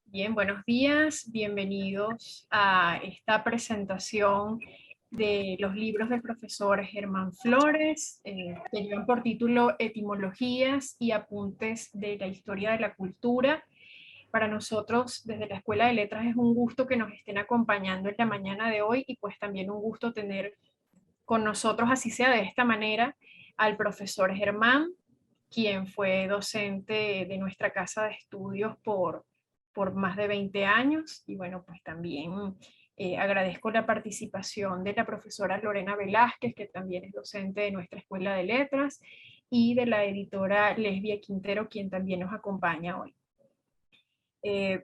Bien, buenos días, bienvenidos a esta presentación de los libros del profesor Germán Flores, que llevan por título Etimologías y apuntes de la historia de la cultura. Para nosotros, desde la Escuela de Letras, es un gusto que nos estén acompañando en la mañana de hoy y pues también un gusto tener con nosotros, así sea de esta manera, al profesor Germán, quien fue docente de nuestra casa de estudios por más de 20 años. Y bueno, pues también agradezco la participación de la profesora Lorena Velázquez, que también es docente de nuestra Escuela de Letras, y de la editora Lesbia Quintero, quien también nos acompaña hoy.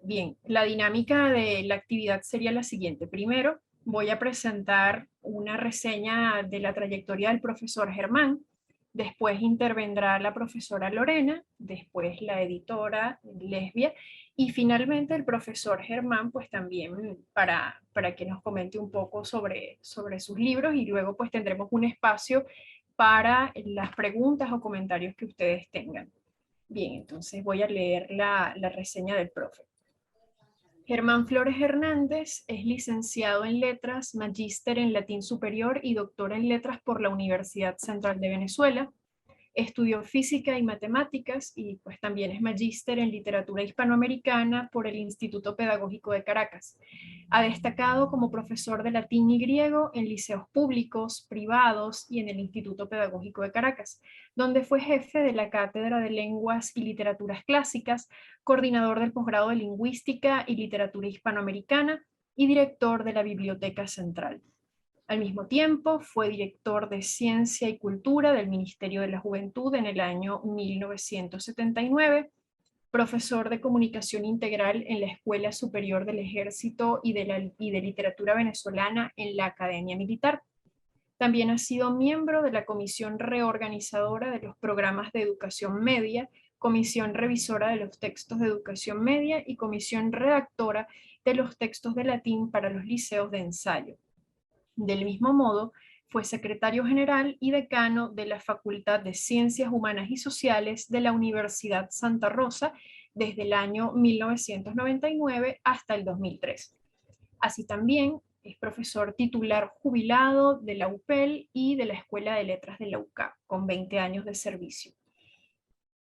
Bien, la dinámica de la actividad sería la siguiente. Primero, voy a presentar una reseña de la trayectoria del profesor Germán. Después intervendrá la profesora Lorena, después la editora Lesbia y finalmente el profesor Germán, pues también para que nos comente un poco sobre sus libros y luego pues tendremos un espacio para las preguntas o comentarios que ustedes tengan. Bien, entonces voy a leer la reseña del profe. Germán Flores Hernández es licenciado en Letras, magíster en Latín Superior y doctor en Letras por la Universidad Central de Venezuela. Estudió física y matemáticas y pues también es magíster en literatura hispanoamericana por el Instituto Pedagógico de Caracas. Ha destacado como profesor de latín y griego en liceos públicos, privados y en el Instituto Pedagógico de Caracas, donde fue jefe de la Cátedra de Lenguas y Literaturas Clásicas, coordinador del posgrado de Lingüística y Literatura Hispanoamericana y director de la Biblioteca Central. Al mismo tiempo, fue director de Ciencia y Cultura del Ministerio de la Juventud en el año 1979, profesor de Comunicación Integral en la Escuela Superior del Ejército y de Literatura Venezolana en la Academia Militar. También ha sido miembro de la Comisión Reorganizadora de los Programas de Educación Media, Comisión Revisora de los Textos de Educación Media y Comisión Redactora de los Textos de Latín para los Liceos de Ensayo. Del mismo modo, fue secretario general y decano de la Facultad de Ciencias Humanas y Sociales de la Universidad Santa Rosa desde el año 1999 hasta el 2003. Así también es profesor titular jubilado de la UPEL y de la Escuela de Letras de la UCA, con 20 años de servicio.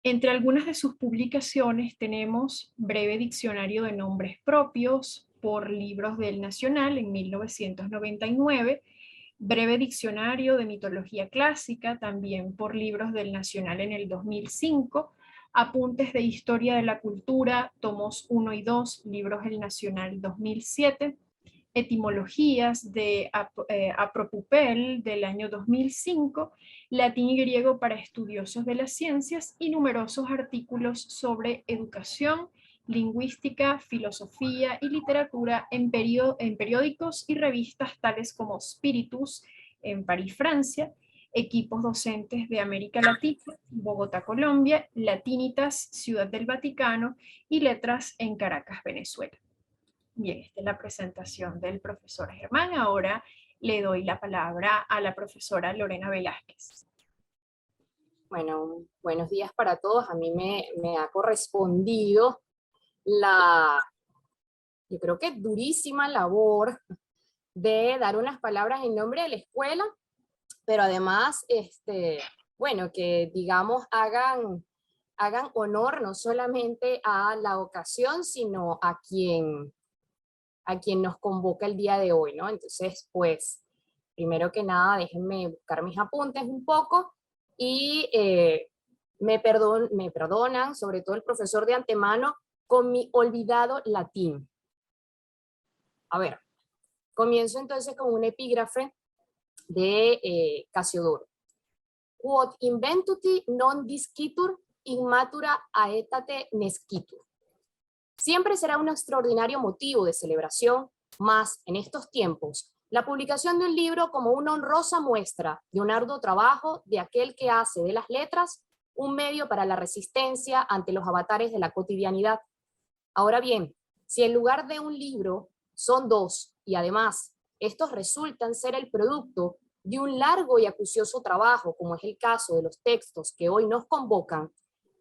Entre algunas de sus publicaciones tenemos Breve Diccionario de Nombres Propios por Libros del Nacional en 1999, Breve Diccionario de Mitología Clásica también por Libros del Nacional en el 2005, Apuntes de Historia de la Cultura, tomos 1 y 2, Libros del Nacional 2007, Etimologías de Apropupel del año 2005, Latín y Griego para estudiosos de las ciencias y numerosos artículos sobre educación, lingüística, filosofía y literatura en periódicos y revistas tales como Spiritus en París, Francia, Equipos Docentes de América Latina, Bogotá, Colombia, Latinitas, Ciudad del Vaticano y Letras en Caracas, Venezuela. Bien, esta es la presentación del profesor Germán. Ahora le doy la palabra a la profesora Lorena Velázquez. Bueno, buenos días para todos. A mí me ha correspondido la, yo creo que durísima labor de dar unas palabras en nombre de la escuela, pero además, bueno, que digamos hagan honor no solamente a la ocasión, sino a quien nos convoca el día de hoy, ¿no? Entonces, pues, primero que nada, déjenme buscar mis apuntes un poco y me perdonan, sobre todo el profesor de antemano, con mi olvidado latín. A ver, comienzo entonces con un epígrafe de Casiodoro. Quod inventuti non discitur, immatura aetate nescitur. Siempre será un extraordinario motivo de celebración, mas en estos tiempos, la publicación de un libro como una honrosa muestra de un arduo trabajo de aquel que hace de las letras un medio para la resistencia ante los avatares de la cotidianidad. Ahora bien, si en lugar de un libro son dos, y además estos resultan ser el producto de un largo y acucioso trabajo, como es el caso de los textos que hoy nos convocan,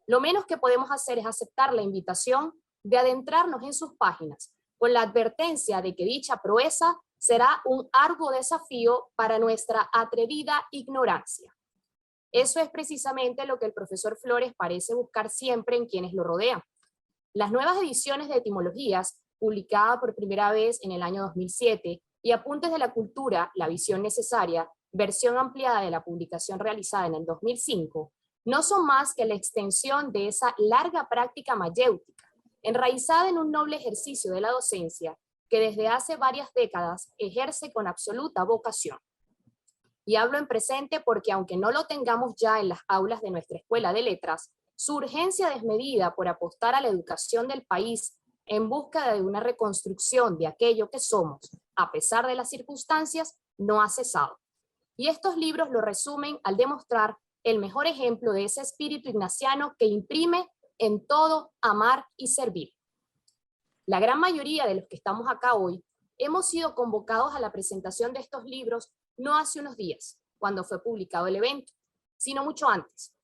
lo menos que podemos hacer es aceptar la invitación de adentrarnos en sus páginas, con la advertencia de que dicha proeza será un arduo desafío para nuestra atrevida ignorancia. Eso es precisamente lo que el profesor Flores parece buscar siempre en quienes lo rodean. Las nuevas ediciones de Etimologías, publicada por primera vez en el año 2007, y Apuntes de la Cultura, la visión necesaria, versión ampliada de la publicación realizada en el 2005, no son más que la extensión de esa larga práctica mayéutica, enraizada en un noble ejercicio de la docencia que desde hace varias décadas ejerce con absoluta vocación. Y hablo en presente porque aunque no lo tengamos ya en las aulas de nuestra escuela de letras, su urgencia desmedida por apostar a la educación del país en busca de una reconstrucción de aquello que somos, a pesar de las circunstancias, no ha cesado. Y estos libros lo resumen al demostrar el mejor ejemplo de ese espíritu ignaciano que imprime en todo amar y servir. La gran mayoría de los que estamos acá hoy hemos sido convocados a la presentación de estos libros no hace unos días, cuando fue publicado el evento, sino mucho antes.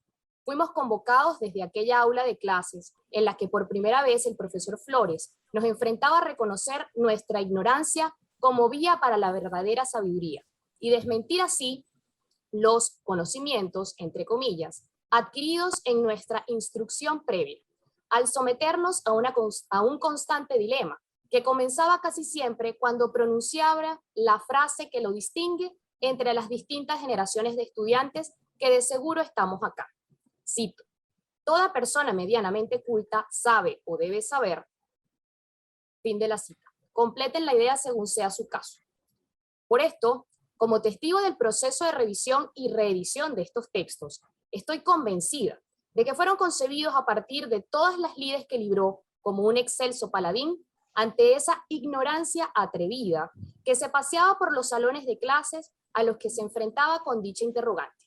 Fuimos convocados desde aquella aula de clases en la que por primera vez el profesor Flores nos enfrentaba a reconocer nuestra ignorancia como vía para la verdadera sabiduría y desmentir así los conocimientos, entre comillas, adquiridos en nuestra instrucción previa, al someternos a un constante dilema que comenzaba casi siempre cuando pronunciaba la frase que lo distingue entre las distintas generaciones de estudiantes que de seguro estamos acá. Cito: toda persona medianamente culta sabe o debe saber. Fin de la cita. Completen la idea según sea su caso. Por esto, como testigo del proceso de revisión y reedición de estos textos, estoy convencida de que fueron concebidos a partir de todas las lides que libró como un excelso paladín ante esa ignorancia atrevida que se paseaba por los salones de clases a los que se enfrentaba con dicha interrogante.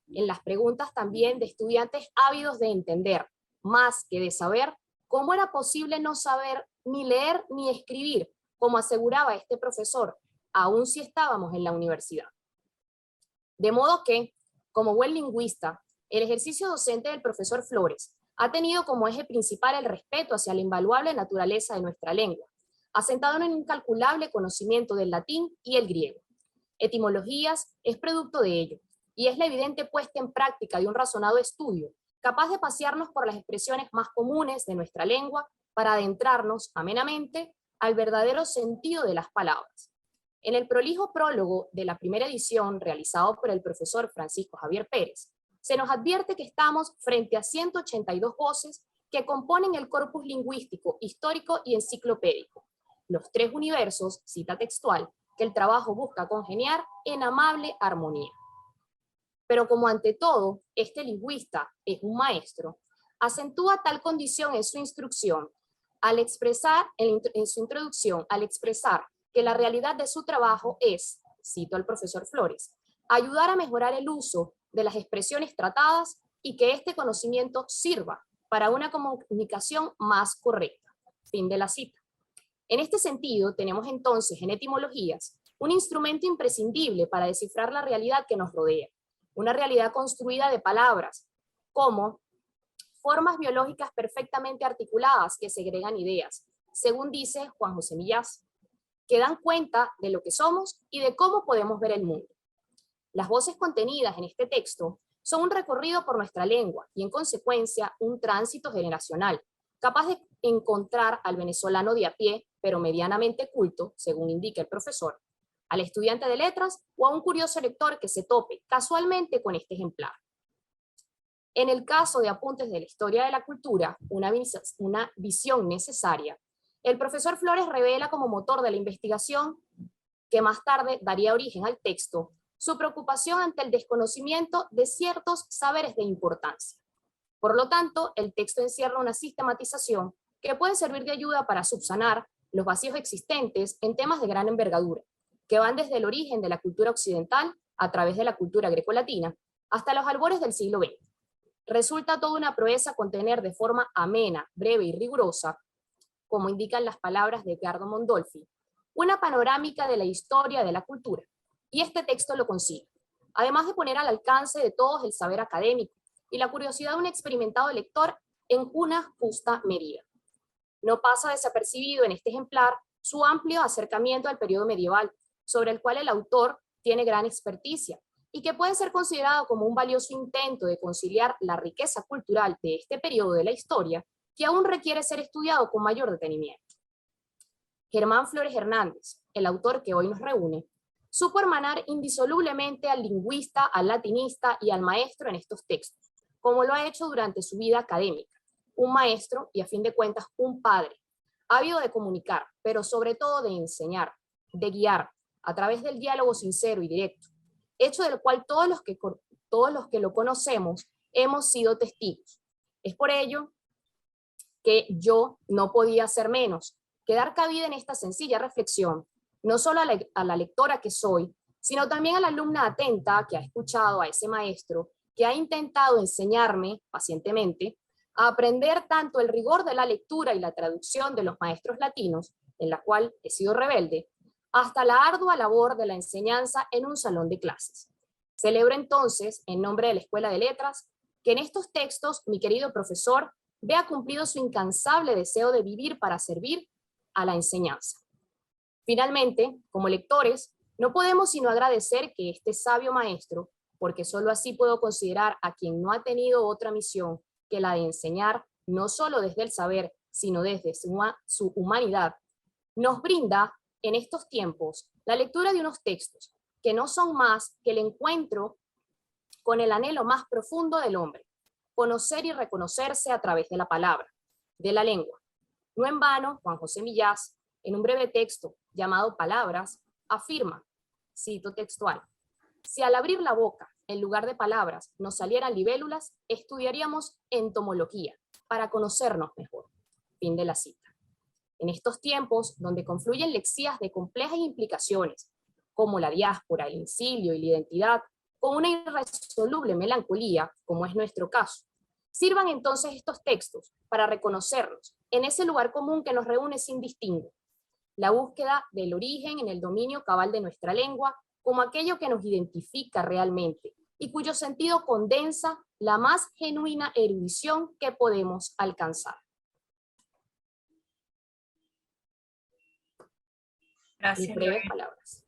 En las preguntas también de estudiantes ávidos de entender, más que de saber, cómo era posible no saber ni leer ni escribir, como aseguraba este profesor, aun si estábamos en la universidad. De modo que, como buen lingüista, el ejercicio docente del profesor Flores ha tenido como eje principal el respeto hacia la invaluable naturaleza de nuestra lengua, asentado en un incalculable conocimiento del latín y el griego. Etimologías es producto de ello, y es la evidente puesta en práctica de un razonado estudio, capaz de pasearnos por las expresiones más comunes de nuestra lengua para adentrarnos amenamente al verdadero sentido de las palabras. En el prolijo prólogo de la primera edición, realizado por el profesor Francisco Javier Pérez, se nos advierte que estamos frente a 182 voces que componen el corpus lingüístico, histórico y enciclopédico, los tres universos, cita textual, que el trabajo busca congeniar en amable armonía. Pero como ante todo, este lingüista es un maestro, acentúa tal condición en su instrucción, al expresar, en su introducción, al expresar que la realidad de su trabajo es, cito al profesor Flores, ayudar a mejorar el uso de las expresiones tratadas y que este conocimiento sirva para una comunicación más correcta. Fin de la cita. En este sentido, tenemos entonces en etimologías un instrumento imprescindible para descifrar la realidad que nos rodea, una realidad construida de palabras, como formas biológicas perfectamente articuladas que segregan ideas, según dice Juan José Millás, que dan cuenta de lo que somos y de cómo podemos ver el mundo. Las voces contenidas en este texto son un recorrido por nuestra lengua y, en consecuencia, un tránsito generacional, capaz de encontrar al venezolano de a pie, pero medianamente culto, según indica el profesor, al estudiante de letras o a un curioso lector que se tope casualmente con este ejemplar. En el caso de Apuntes de la Historia de la Cultura, una visión necesaria, el profesor Flores revela como motor de la investigación, que más tarde daría origen al texto, su preocupación ante el desconocimiento de ciertos saberes de importancia. Por lo tanto, el texto encierra una sistematización que puede servir de ayuda para subsanar los vacíos existentes en temas de gran envergadura, que van desde el origen de la cultura occidental, a través de la cultura grecolatina, hasta los albores del siglo XX. Resulta toda una proeza contener de forma amena, breve y rigurosa, como indican las palabras de Edgardo Mondolfi, una panorámica de la historia de la cultura, y este texto lo consigue, además de poner al alcance de todos el saber académico y la curiosidad de un experimentado lector en una justa medida. No pasa desapercibido en este ejemplar su amplio acercamiento al periodo medieval, sobre el cual el autor tiene gran experticia, y que puede ser considerado como un valioso intento de conciliar la riqueza cultural de este periodo de la historia, que aún requiere ser estudiado con mayor detenimiento. Germán Flores Hernández, el autor que hoy nos reúne, supo hermanar indisolublemente al lingüista, al latinista y al maestro en estos textos, como lo ha hecho durante su vida académica. Un maestro y, a fin de cuentas, un padre, ávido de comunicar, pero sobre todo de enseñar, de guiar, a través del diálogo sincero y directo, hecho del cual todos los que lo conocemos hemos sido testigos. Es por ello que yo no podía hacer menos que dar cabida en esta sencilla reflexión, no solo a la lectora que soy, sino también a la alumna atenta que ha escuchado a ese maestro, que ha intentado enseñarme pacientemente a aprender tanto el rigor de la lectura y la traducción de los maestros latinos, en la cual he sido rebelde, hasta la ardua labor de la enseñanza en un salón de clases. Celebro entonces, en nombre de la Escuela de Letras, que en estos textos mi querido profesor vea cumplido su incansable deseo de vivir para servir a la enseñanza. Finalmente, como lectores, no podemos sino agradecer que este sabio maestro, porque solo así puedo considerar a quien no ha tenido otra misión que la de enseñar, no solo desde el saber, sino desde su humanidad, nos brinda en estos tiempos la lectura de unos textos que no son más que el encuentro con el anhelo más profundo del hombre, conocer y reconocerse a través de la palabra, de la lengua. No en vano, Juan José Millás, en un breve texto llamado Palabras, afirma, cito textual, si al abrir la boca, en lugar de palabras, nos salieran libélulas, estudiaríamos entomología para conocernos mejor. Fin de la cita. En estos tiempos, donde confluyen lexías de complejas implicaciones, como la diáspora, el exilio y la identidad, con una irresoluble melancolía, como es nuestro caso, sirvan entonces estos textos para reconocernos en ese lugar común que nos reúne sin distingo, la búsqueda del origen en el dominio cabal de nuestra lengua como aquello que nos identifica realmente y cuyo sentido condensa la más genuina erudición que podemos alcanzar. Gracias, breves palabras.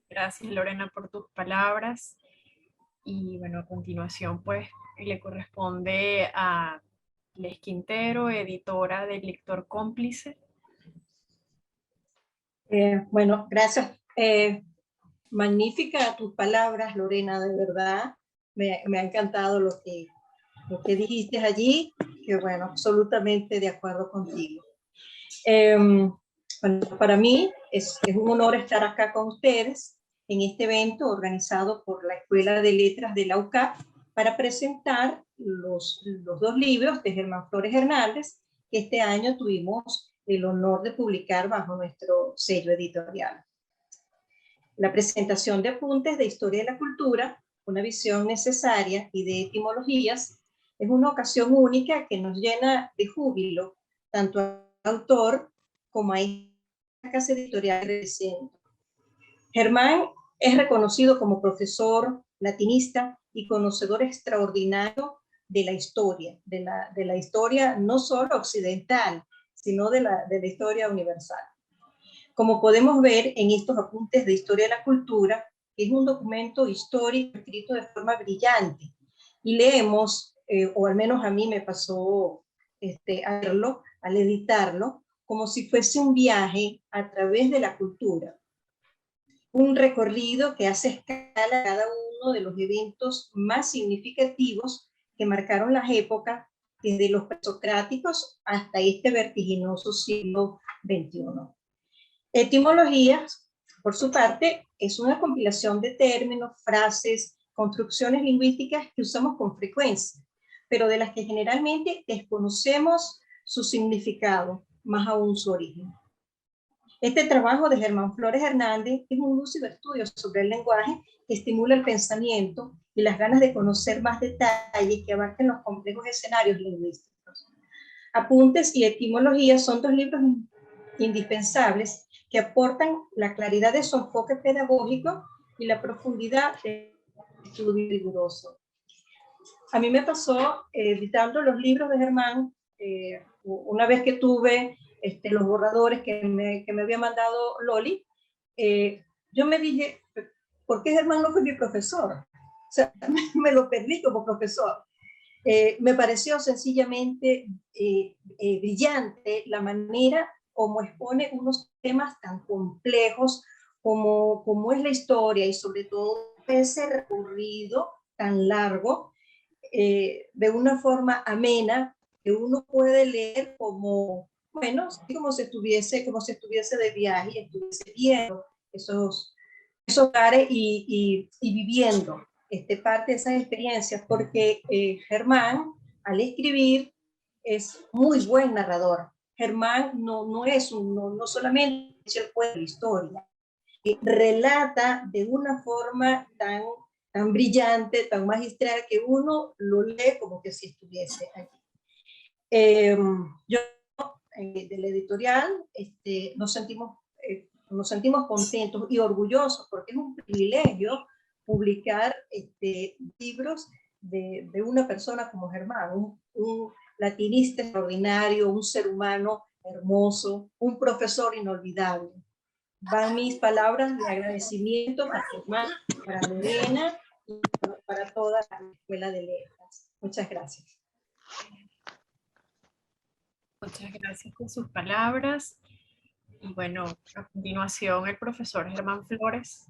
Gracias, Lorena, por tus palabras. Y bueno, a continuación, pues, le corresponde a Les Quintero, editora del Lector Cómplice. Bueno, gracias. Magnífica tus palabras, Lorena, de verdad. Me ha encantado lo que dijiste allí, que bueno, absolutamente de acuerdo contigo. Bueno, para mí es un honor estar acá con ustedes en este evento organizado por la Escuela de Letras de la UCAP para presentar los dos libros de Germán Flores Hernández que este año tuvimos el honor de publicar bajo nuestro sello editorial. La presentación de apuntes de historia de la cultura, una visión necesaria y de etimologías, es una ocasión única que nos llena de júbilo, tanto al autor como a esta casa editorial reciente. Germán es reconocido como profesor, latinista y conocedor extraordinario de la historia, de la historia no solo occidental, sino de la historia universal. Como podemos ver en estos apuntes de historia de la cultura, es un documento histórico escrito de forma brillante y leemos, o al menos a mí me pasó a verlo, al editarlo, como si fuese un viaje a través de la cultura. Un recorrido que hace escala a cada uno de los eventos más significativos que marcaron las épocas, desde los presocráticos hasta este vertiginoso siglo XXI. Etimologías, por su parte, es una compilación de términos, frases, construcciones lingüísticas que usamos con frecuencia, pero de las que generalmente desconocemos su significado, más aún su origen. Este trabajo de Germán Flores Hernández es un lúcido estudio sobre el lenguaje que estimula el pensamiento y las ganas de conocer más detalles que abarquen los complejos escenarios lingüísticos. Apuntes y etimologías son dos libros indispensables que aportan la claridad de su enfoque pedagógico y la profundidad de estudio riguroso. A mí me pasó, editando los libros de Germán, una vez que tuve los borradores que me había mandado Loli, yo me dije, ¿por qué Germán no fue mi profesor? O sea, me lo perdí como profesor. Me pareció sencillamente brillante la manera como expone unos temas tan complejos como es la historia, y sobre todo ese recorrido tan largo, de una forma amena, que uno puede leer como, bueno, como si estuviese de viaje y estuviese viendo esos lugares y viviendo parte de esas experiencias, porque Germán, al escribir, es muy buen narrador. Germán no solamente es el cuento de la historia, relata de una forma tan brillante, tan magistral, que uno lo lee como que si estuviese allí. Yo, del editorial, nos sentimos contentos y orgullosos, porque es un privilegio publicar libros de una persona como Germán, un latinista extraordinario, un ser humano hermoso, un profesor inolvidable. Van mis palabras de agradecimiento para Germán, para Lorena y para toda la Escuela de Letras. Muchas gracias. Muchas gracias por sus palabras. Y bueno, a continuación el profesor Germán Flores.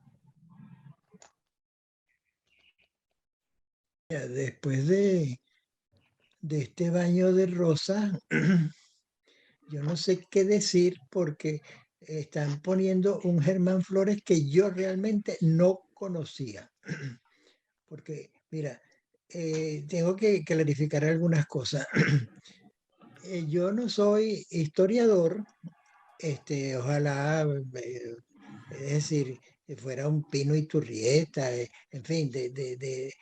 Después de este baño de rosa, yo no sé qué decir, porque están poniendo un Germán Flores que yo realmente no conocía. Porque, mira, tengo que clarificar algunas cosas. Yo no soy historiador, ojalá, es decir, que fuera un Pino Iturrieta, en fin, de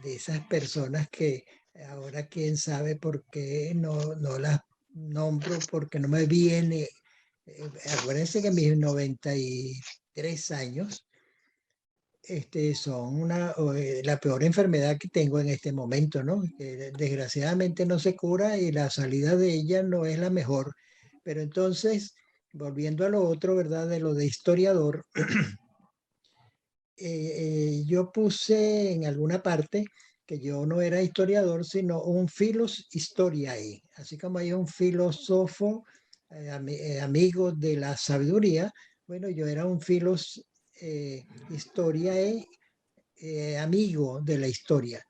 esas personas que ahora quién sabe por qué no las nombro, porque no me viene. Acuérdense que mis 93 años son la peor enfermedad que tengo en este momento, ¿no? Que desgraciadamente no se cura y la salida de ella no es la mejor. Pero entonces, volviendo a lo otro, ¿verdad? De lo de historiador, yo puse en alguna parte que yo no era historiador, sino un philos historiae, así como hay un filósofo amigo de la sabiduría. Bueno, yo era un philos historiae, amigo de la historia,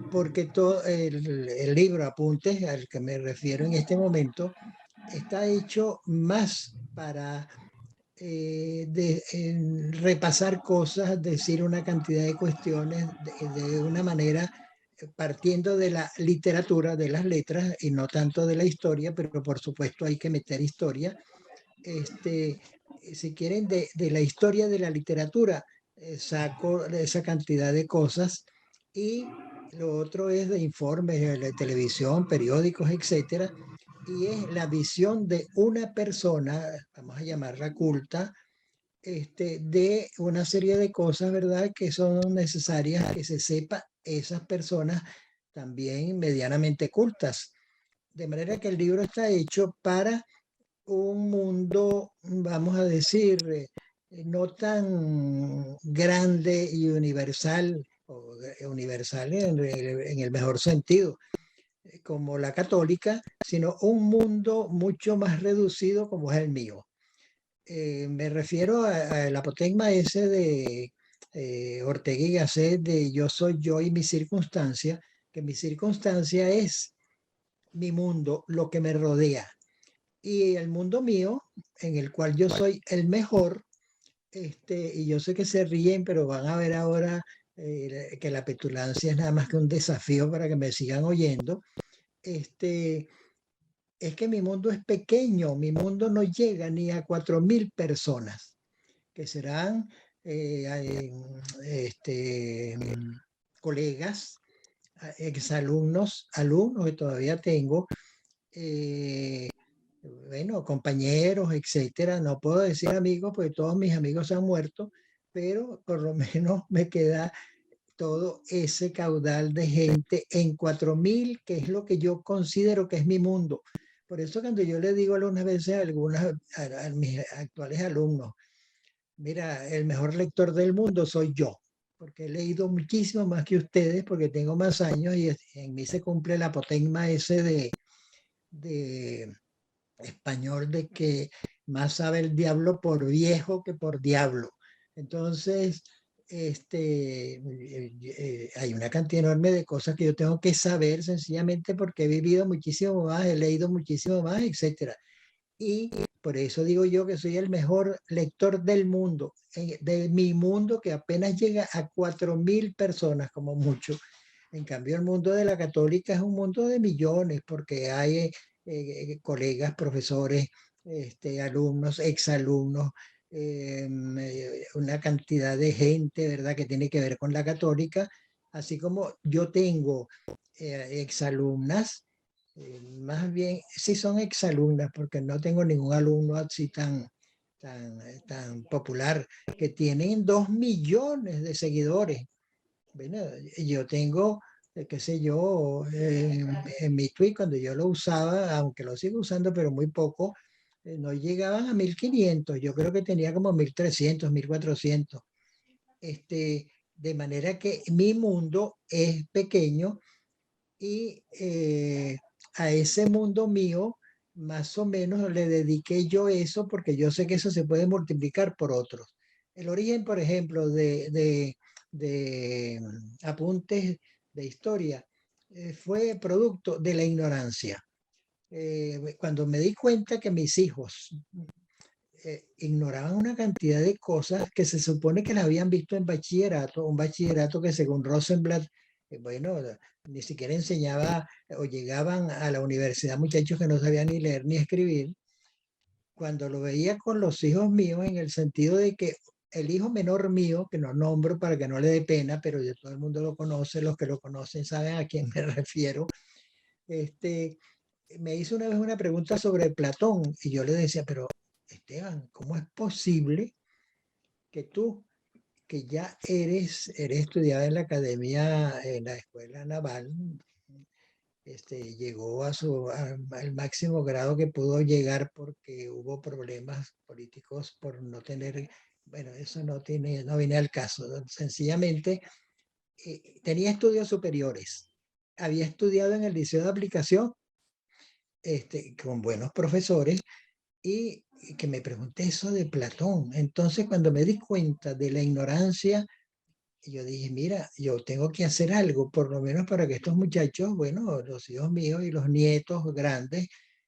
porque todo el libro Apuntes al que me refiero en este momento está hecho más para repasar cosas, decir una cantidad de cuestiones de una manera partiendo de la literatura, de las letras y no tanto de la historia, pero por supuesto hay que meter historia. Si quieren, de la historia de la literatura, saco esa cantidad de cosas, y lo otro es de informes de televisión, periódicos, etcétera, y es la visión de una persona, vamos a llamarla culta, de una serie de cosas, ¿verdad?, que son necesarias que se sepa esas personas también medianamente cultas. De manera que el libro está hecho para un mundo, vamos a decir, no tan grande y universal, o universal en el mejor sentido, como la católica, sino un mundo mucho más reducido como es el mío. Me refiero al apotegma ese de Ortega y Gasset, de yo soy yo y mi circunstancia, que mi circunstancia es mi mundo, lo que me rodea. Y el mundo mío, en el cual yo soy el mejor, y yo sé que se ríen, pero van a ver ahora que la petulancia es nada más que un desafío para que me sigan oyendo. Es que mi mundo es pequeño, mi mundo no llega ni a 4.000 personas, que serán colegas, exalumnos, alumnos que todavía tengo, bueno, compañeros, etcétera. No puedo decir amigos, porque todos mis amigos han muerto, pero por lo menos me queda todo ese caudal de gente en 4.000, que es lo que yo considero que es mi mundo. Por eso cuando yo le digo algunas veces a mis actuales alumnos, mira, el mejor lector del mundo soy yo, porque he leído muchísimo más que ustedes, porque tengo más años y en mí se cumple el apotegma ese de español de que más sabe el diablo por viejo que por diablo. Entonces, hay una cantidad enorme de cosas que yo tengo que saber sencillamente porque he vivido muchísimo más, he leído muchísimo más, etcétera. Y por eso digo yo que soy el mejor lector del mundo, de mi mundo que apenas llega a 4.000 personas como mucho. En cambio, el mundo de la católica es un mundo de millones porque hay colegas, profesores, alumnos, exalumnos, una cantidad de gente, ¿verdad?, que tiene que ver con la católica, así como yo tengo exalumnas, más bien, sí son exalumnas, porque no tengo ningún alumno así tan popular, que tienen 2 millones de seguidores. Bueno, yo tengo, qué sé yo, en mi tweet, cuando yo lo usaba, aunque lo sigo usando, pero muy poco, no llegaban a 1.500. Yo creo que tenía como 1.300, 1.400. De manera que mi mundo es pequeño y a ese mundo mío, más o menos le dediqué yo eso porque yo sé que eso se puede multiplicar por otros. El origen, por ejemplo, de apuntes de historia fue producto de la ignorancia. Cuando me di cuenta que mis hijos ignoraban una cantidad de cosas que se supone que las habían visto en bachillerato, un bachillerato que según Rosenblatt, bueno, ni siquiera enseñaba o llegaban a la universidad muchachos que no sabían ni leer ni escribir. Cuando lo veía con los hijos míos, en el sentido de que el hijo menor mío, que no nombro para que no le dé pena, pero ya todo el mundo lo conoce, los que lo conocen saben a quién me refiero, me hizo una vez una pregunta sobre Platón y yo le decía, pero Esteban, ¿cómo es posible que tú, que ya eres estudiada en la academia, en la escuela naval, llegó al máximo grado que pudo llegar porque hubo problemas políticos por no tener, bueno, eso no viene al caso, ¿no? Sencillamente tenía estudios superiores, había estudiado en el liceo de aplicación, con buenos profesores, y que me pregunté eso de Platón. Entonces, cuando me di cuenta de la ignorancia, yo dije, mira, yo tengo que hacer algo, por lo menos para que estos muchachos, bueno, los hijos míos y los nietos grandes,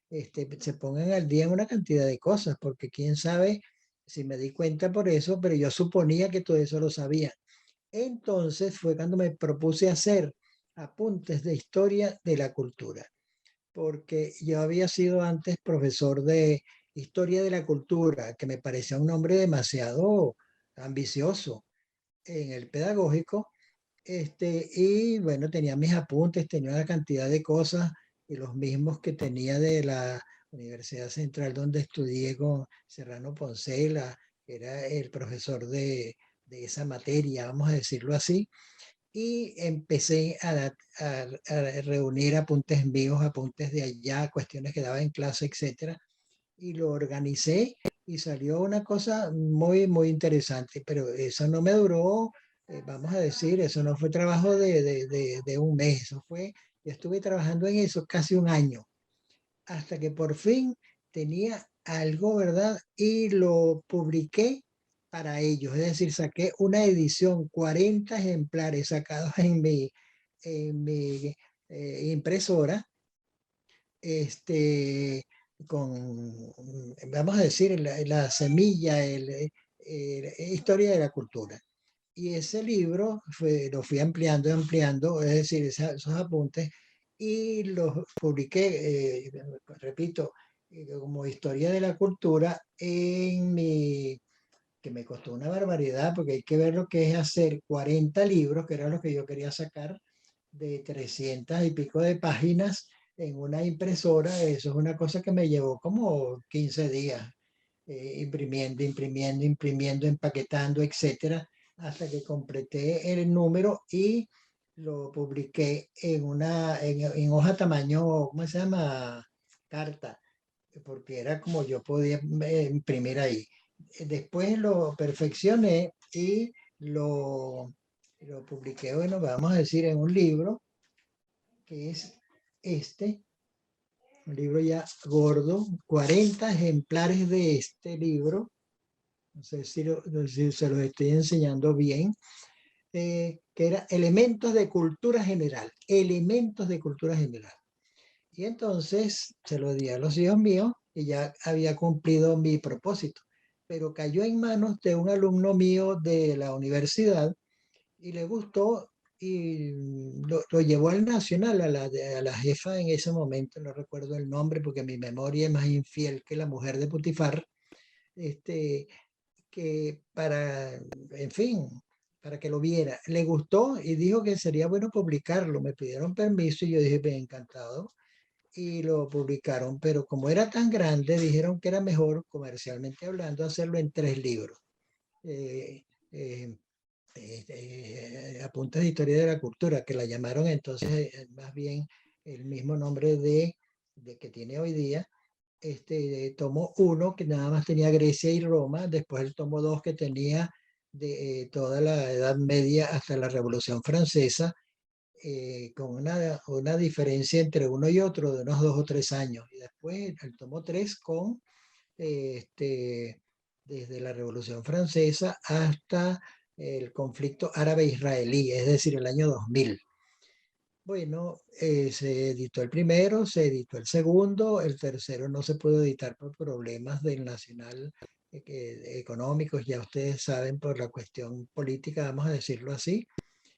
se pongan al día en una cantidad de cosas, porque quién sabe si me di cuenta por eso, pero yo suponía que todo eso lo sabía. Entonces fue cuando me propuse hacer apuntes de historia de la cultura, porque yo había sido antes profesor de historia de la cultura, que me parecía un nombre demasiado ambicioso en el pedagógico, y bueno, tenía mis apuntes, tenía una cantidad de cosas y los mismos que tenía de la Universidad Central donde estudié con Serrano Poncela, que era el profesor de esa materia, vamos a decirlo así, y empecé a reunir apuntes míos, apuntes de allá, cuestiones que daba en clase, etcétera, y lo organicé y salió una cosa muy, muy interesante, pero eso no me duró, vamos a decir, eso no fue trabajo de un mes, eso fue, yo estuve trabajando en eso casi un año, hasta que por fin tenía algo, ¿verdad? Y lo publiqué para ellos, es decir, saqué una edición, 40 ejemplares sacados en mi impresora, con, vamos a decir, la semilla, historia de la cultura. Y ese libro lo fui ampliando, ampliando, es decir, esos apuntes, y los publiqué, repito, como historia de la cultura que me costó una barbaridad, porque hay que ver lo que es hacer 40 libros, que era lo que yo quería sacar, de 300 y pico de páginas en una impresora. Eso es una cosa que me llevó como 15 días, imprimiendo, imprimiendo, imprimiendo, empaquetando, etcétera, hasta que completé el número y lo publiqué en hoja tamaño, ¿cómo se llama? carta, porque era como yo podía imprimir ahí. Después lo perfeccioné y lo publiqué, bueno, vamos a decir, en un libro, que es este, un libro ya gordo, 40 ejemplares de este libro, no sé si se los estoy enseñando bien, que era Elementos de Cultura General, Elementos de Cultura General. Y entonces se lo di a los hijos míos y ya había cumplido mi propósito, pero cayó en manos de un alumno mío de la universidad y le gustó y lo llevó al Nacional, a la jefa en ese momento, no recuerdo el nombre porque mi memoria es más infiel que la mujer de Putifar, este, que para, en fin, para que lo viera. Le gustó y dijo que sería bueno publicarlo. Me pidieron permiso y yo dije, bien, encantado. Y lo publicaron, pero como era tan grande, dijeron que era mejor, comercialmente hablando, hacerlo en 3 libros. Eh, eh, Apuntes de Historia de la Cultura, que la llamaron entonces más bien el mismo nombre de que tiene hoy día. Tomó 1 que nada más tenía Grecia y Roma, después el tomo 2 que tenía de toda la Edad Media hasta la Revolución Francesa, con una diferencia entre uno y otro de unos 2 o 3 años. Y después el tomo 3 con desde la Revolución Francesa hasta el conflicto árabe-israelí, es decir, el año 2000. Bueno, se editó el primero, se editó el segundo, el tercero no se pudo editar por problemas del nacional económicos, ya ustedes saben, por la cuestión política, vamos a decirlo así,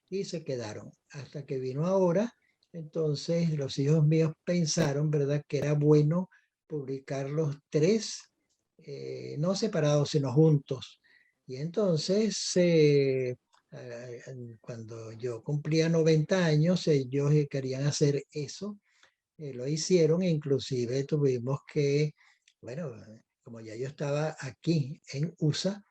y se quedaron. Hasta que vino ahora, entonces los hijos míos pensaron, ¿verdad?, que era bueno publicar los 3, no separados, sino juntos. Y entonces, cuando yo cumplía 90 años, ellos querían hacer eso, lo hicieron, e inclusive tuvimos que, bueno, como ya yo estaba aquí en USA,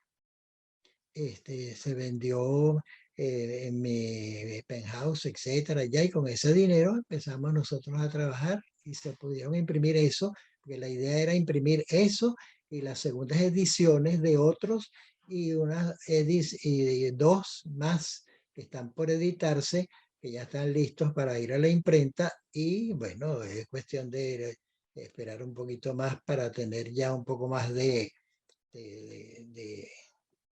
se vendió en mi penthouse, etcétera, ya, y con ese dinero empezamos nosotros a trabajar y se pudieron imprimir eso, porque la idea era imprimir eso y las segundas ediciones de otros y y 2 más que están por editarse, que ya están listos para ir a la imprenta y bueno, es cuestión de esperar un poquito más para tener ya un poco más de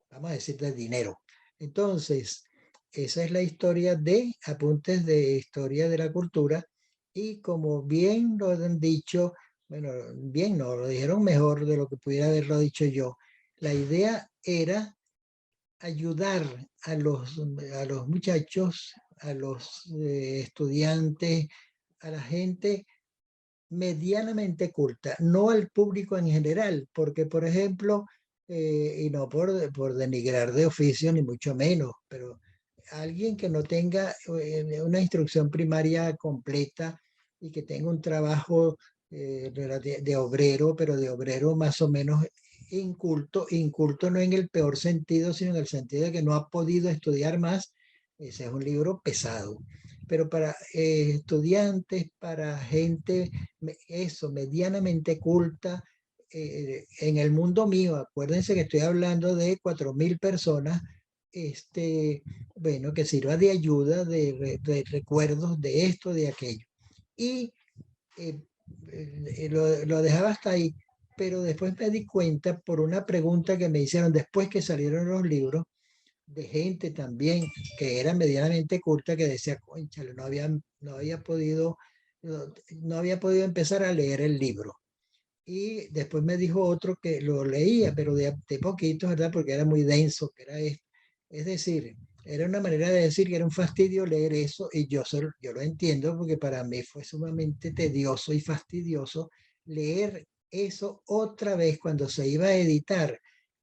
vamos a decir, de dinero. Entonces, esa es la historia de Apuntes de Historia de la Cultura y como bien lo han dicho, bueno, bien no, lo dijeron mejor de lo que pudiera haberlo dicho yo. La idea era ayudar a los muchachos, a los estudiantes, a la gente medianamente culta, no al público en general, porque por ejemplo, y no por denigrar de oficio ni mucho menos, pero alguien que no tenga una instrucción primaria completa y que tenga un trabajo de obrero, pero de obrero más o menos inculto, inculto no en el peor sentido, sino en el sentido de que no ha podido estudiar más, ese es un libro pesado. Pero para estudiantes, para gente eso, medianamente culta, en el mundo mío, acuérdense que estoy hablando de 4.000 personas, bueno, que sirva de ayuda, de recuerdos de esto, de aquello. Y eh, lo dejaba hasta ahí, pero después me di cuenta por una pregunta que me hicieron después que salieron los libros, de gente también que era medianamente culta que decía, cónchale, no había podido empezar a leer el libro. Y después me dijo otro que lo leía, pero de poquito, ¿verdad? Porque era muy denso, que era esto. Es decir, era una manera de decir que era un fastidio leer eso y yo lo entiendo porque para mí fue sumamente tedioso y fastidioso leer eso otra vez cuando se iba a editar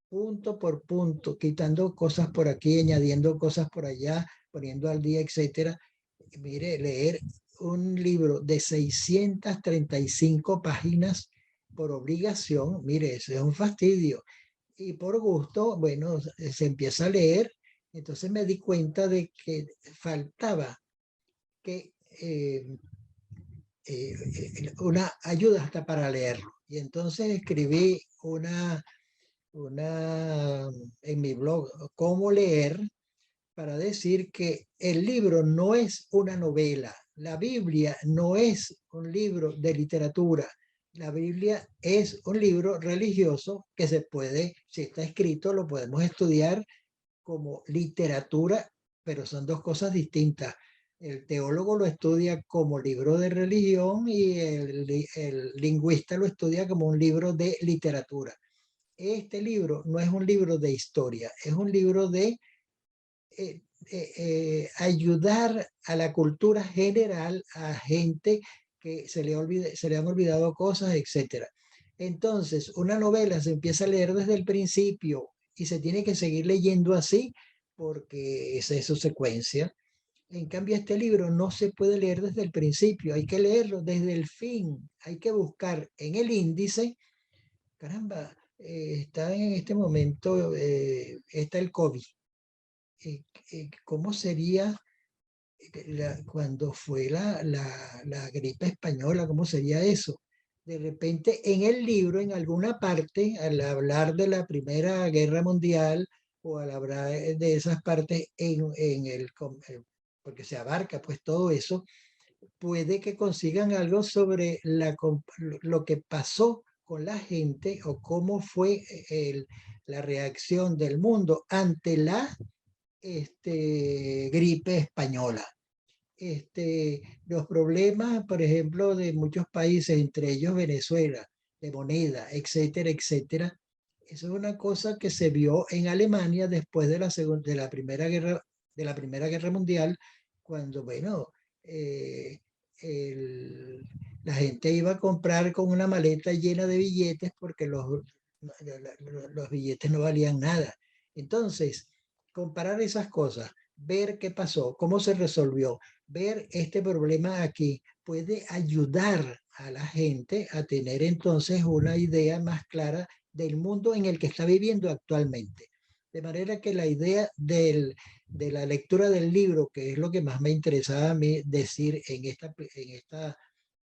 punto por punto, quitando cosas por aquí, añadiendo cosas por allá, poniendo al día, etcétera. Mire, leer un libro de 635 páginas por obligación, mire, eso es un fastidio. Y por gusto, bueno, se empieza a leer. Entonces me di cuenta de que faltaba que una ayuda hasta para leerlo. Y entonces escribí en mi blog, cómo leer, para decir que el libro no es una novela, la Biblia no es un libro de literatura, la Biblia es un libro religioso que se puede, si está escrito, lo podemos estudiar como literatura, pero son dos cosas distintas. El teólogo lo estudia como libro de religión y el lingüista lo estudia como un libro de literatura. Este libro no es un libro de historia, es un libro de ayudar a la cultura general, a gente que se le han olvidado cosas, etc. Entonces, una novela se empieza a leer desde el principio y se tiene que seguir leyendo así porque esa es su secuencia. En cambio, este libro no se puede leer desde el principio, hay que leerlo desde el fin, hay que buscar en el índice. Caramba, está en este momento, está el COVID. ¿Cómo sería cuando fue la gripe española? ¿Cómo sería eso? De repente en el libro, en alguna parte, al hablar de la Primera Guerra Mundial o al hablar de esas partes porque se abarca pues todo eso, puede que consigan algo sobre lo que pasó con la gente o cómo fue la reacción del mundo ante la gripe española. Los problemas, por ejemplo, de muchos países, entre ellos Venezuela, de moneda, etcétera, etcétera. Eso es una cosa que se vio en Alemania después de de la Primera Guerra Mundial, cuando, bueno, eh, la gente iba a comprar con una maleta llena de billetes porque los billetes no valían nada. Entonces, comparar esas cosas, ver qué pasó, cómo se resolvió, ver este problema aquí, puede ayudar a la gente a tener entonces una idea más clara del mundo en el que está viviendo actualmente. De manera que la idea de la lectura del libro, que es lo que más me interesaba a mí decir en esta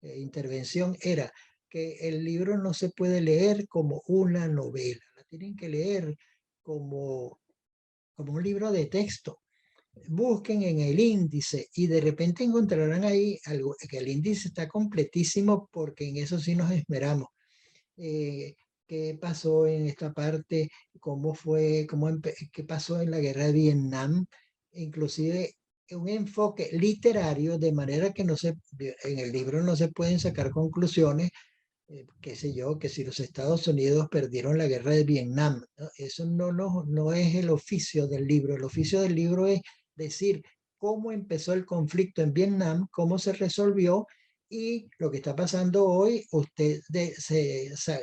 intervención, era que el libro no se puede leer como una novela, la tienen que leer como un libro de texto. Busquen en el índice y de repente encontrarán ahí algo, que el índice está completísimo porque en eso sí nos esmeramos. ¿Qué pasó en esta parte? ¿Cómo fue? ¿Qué pasó en la guerra de Vietnam? Inclusive un enfoque literario, de manera que en el libro no se pueden sacar conclusiones, qué sé yo, que si los Estados Unidos perdieron la guerra de Vietnam, ¿no? Eso no es el oficio del libro. El oficio del libro es decir cómo empezó el conflicto en Vietnam, cómo se resolvió y lo que está pasando hoy. Usted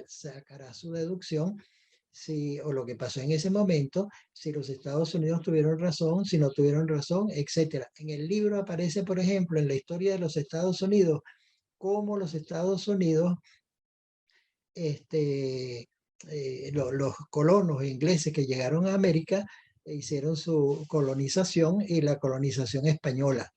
sacará su deducción o lo que pasó en ese momento, si los Estados Unidos tuvieron razón, si no tuvieron razón, etc. En el libro aparece, por ejemplo, en la historia de los Estados Unidos, cómo los Estados Unidos los colonos ingleses que llegaron a América hicieron su colonización y la colonización española.